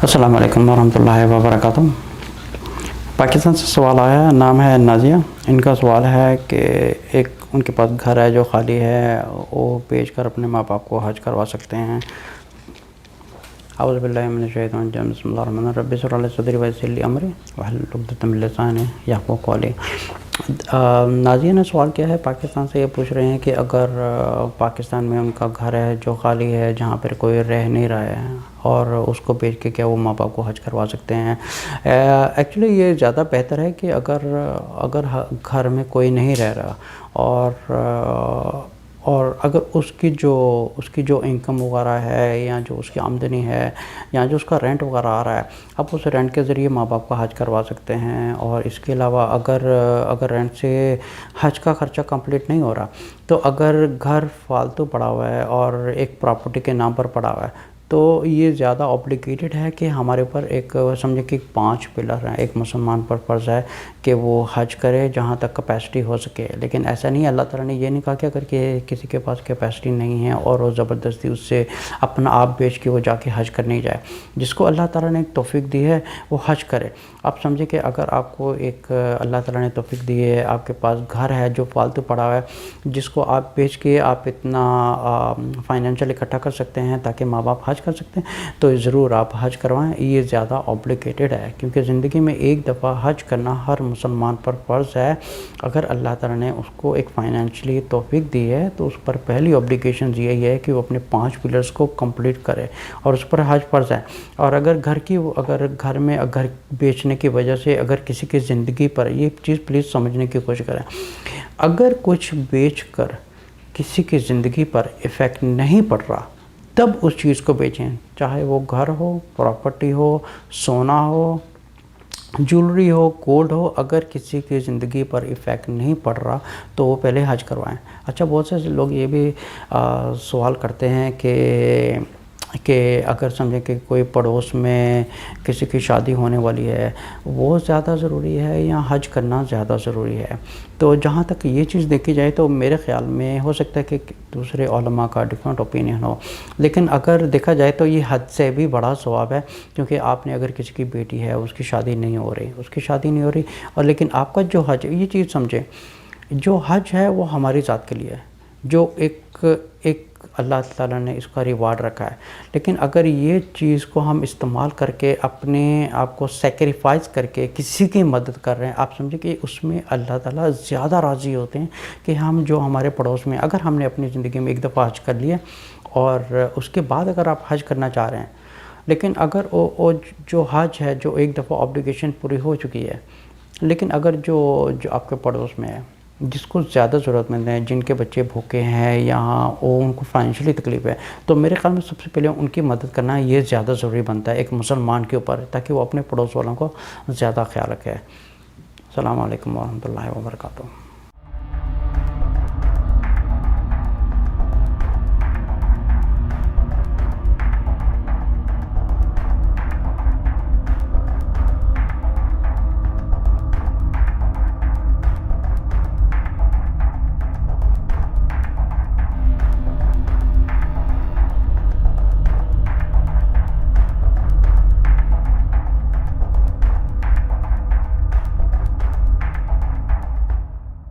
السلام علیکم ورحمۃ اللہ وبرکاتہ۔ پاکستان سے سوال آیا، نام ہے نازیہ۔ ان کا سوال ہے کہ ایک ان کے پاس گھر ہے جو خالی ہے، وہ بیچ کر اپنے ماں باپ کو حج کروا سکتے ہیں۔ اعوذ باللہ من الشیطان الرجیم، بسم اللہ الرحمن الرحیم، رب اشرح لی صدری ویسر لی امری واحلل عقدۃ من لسانی یفقہوا قولی۔ نازیہ نے سوال کیا ہے، پاکستان سے یہ پوچھ رہے ہیں کہ اگر پاکستان میں ان کا گھر ہے جو خالی ہے، جہاں پر کوئی رہ نہیں رہا ہے، اور اس کو بیچ کے کیا وہ ماں باپ کو حج کروا سکتے ہیں؟ ایکچولی یہ زیادہ بہتر ہے کہ اگر گھر میں کوئی نہیں رہ رہا اور اگر اس کی جو انکم وغیرہ ہے، یا جو اس کی آمدنی ہے، یا جو اس کا رینٹ وغیرہ آ رہا ہے، آپ اس رینٹ کے ذریعے ماں باپ کا حج کروا سکتے ہیں۔ اور اس کے علاوہ اگر رینٹ سے حج کا خرچہ کمپلیٹ نہیں ہو رہا، تو اگر گھر فالتو پڑا ہوا ہے اور ایک پراپرٹی کے نام پر پڑا ہوا ہے، تو یہ زیادہ اوبلیگیٹڈ ہے کہ ہمارے اوپر ایک سمجھے کہ 5 پلر ہیں۔ ایک مسلمان پر فرض ہے کہ وہ حج کرے جہاں تک کیپیسٹی ہو سکے، لیکن ایسا نہیں ہے، اللہ تعالیٰ نے یہ نہیں کہا کہ اگر کسی کے پاس کیپیسٹی نہیں ہے اور وہ زبردستی اس سے اپنا آپ بیچ کے وہ جا کے حج کرنے جائے۔ جس کو اللہ تعالیٰ نے ایک توفیق دی ہے وہ حج کرے۔ آپ سمجھے کہ اگر آپ کو ایک اللہ تعالیٰ نے توفیق دی ہے، آپ کے پاس گھر ہے جو فالتو پڑا ہوا ہے، جس کو آپ بیچ کے آپ اتنا فائنینشیل اکٹھا کر سکتے ہیں تاکہ ماں باپ حج کر سکتے ہیں، تو ضرور آپ حج کروائیں۔ یہ زیادہ اوبلیگیٹڈ ہے، کیونکہ زندگی میں ایک دفعہ حج کرنا ہر مسلمان پر فرض ہے۔ اگر اللہ تعالیٰ نے اس کو ایک فائنینشلی توفیق دی ہے تو اس پر پہلی اوبلیگیشن یہی ہے کہ وہ اپنے 5 پلرز کو کمپلیٹ کرے، اور اس پر حج فرض ہے۔ اور اگر گھر میں گھر بیچنے کی وجہ سے اگر کسی کی زندگی پر، یہ چیز پلیز سمجھنے کی کوشش کریں، اگر کچھ بیچ کر کسی کی زندگی پر ایفیکٹ نہیں پڑ رہا، تب اس چیز کو بیچیں، چاہے وہ گھر ہو، پراپرٹی ہو، سونا ہو، جولری ہو، گولڈ ہو۔ اگر کسی کی زندگی پر ایفیکٹ نہیں پڑ رہا تو وہ پہلے حج کروائیں۔ اچھا، بہت سے لوگ یہ بھی سوال کرتے ہیں کہ اگر سمجھیں کہ کوئی پڑوس میں کسی کی شادی ہونے والی ہے، وہ زیادہ ضروری ہے یا حج کرنا زیادہ ضروری ہے؟ تو جہاں تک یہ چیز دیکھی جائے تو میرے خیال میں ہو سکتا ہے کہ دوسرے علماء کا ڈیفرنٹ اوپینین ہو، لیکن اگر دیکھا جائے تو یہ حج سے بھی بڑا ثواب ہے، کیونکہ آپ نے اگر کسی کی بیٹی ہے، اس کی شادی نہیں ہو رہی، اور لیکن آپ کا جو حج، یہ چیز سمجھیں، جو حج ہے وہ ہماری ذات کے لیے ہے، جو ایک اللہ تعالیٰ نے اس کا ریوارڈ رکھا ہے۔ لیکن اگر یہ چیز کو ہم استعمال کر کے اپنے آپ کو سیکریفائز کر کے کسی کی مدد کر رہے ہیں، آپ سمجھیں کہ اس میں اللہ تعالیٰ زیادہ راضی ہوتے ہیں کہ ہم جو ہمارے پڑوس میں، اگر ہم نے اپنی زندگی میں ایک دفعہ حج کر لیا اور اس کے بعد اگر آپ حج کرنا چاہ رہے ہیں، لیکن اگر وہ جو حج ہے، جو ایک دفعہ آبلیگیشن پوری ہو چکی ہے، لیکن اگر جو آپ کے پڑوس میں ہے، جس کو زیادہ ضرورت مند ہیں، جن کے بچے بھوکے ہیں یا ان کو فائنینشلی تکلیف ہے، تو میرے خیال میں سب سے پہلے ان کی مدد کرنا یہ زیادہ ضروری بنتا ہے ایک مسلمان کے اوپر، تاکہ وہ اپنے پڑوس والوں کو زیادہ خیال رکھے۔ السلام علیکم ورحمۃ اللہ وبرکاتہ۔